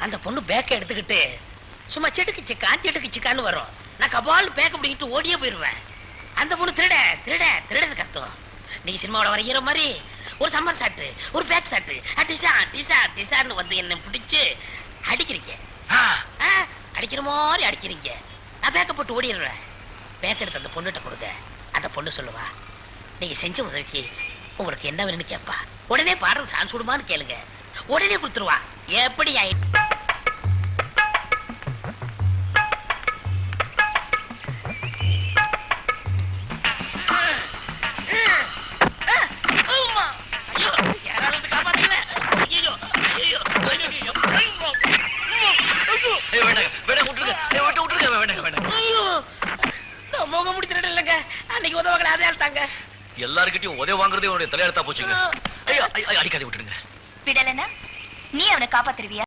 அந்த பொண்ணு பேக்க எடுத்துக்கிட்டு சும்மா செட்டுக்கு சிக்கான்னு வரும். நான் கபால் பேக்க பிடிக்கிட்டு ஓடியே போயிருவேன். அந்த பொண்ணு திருட கத்தும். நீங்க சினிமாவோட வரைகிற மாதிரி ஒரு சம்மர் ஷாட்டு, ஒரு பேக் ஷாட்டு, டிசான்னு வந்து என்ன பிடிச்சு அடிக்கிறீங்க. அடிக்கிற மாதிரி அடிக்கிறீங்க. நான் பேக்க போட்டு ஓடிடுறேன். பேக்க எடுத்து அந்த பொண்ணுகிட்ட கொடுங்க. அந்த பொண்ணு சொல்லுவா, நீங்க செஞ்ச உதவிக்கு உங்களுக்கு என்ன வேணும்னு கேட்பா. உடனே பாடுறது சான்ஸ் விடுமான்னு கேளுங்க. உடனே கொடுத்துருவா. எப்படி எல்லாருக்கிட்டையும் உதவி வாங்குறதே உன்னுடைய தலையெழுத்தா போச்சுங்க. அடிக்காதே விட்டுடுங்க. விடலனா நீ அவனை காப்பாத்துருவியா?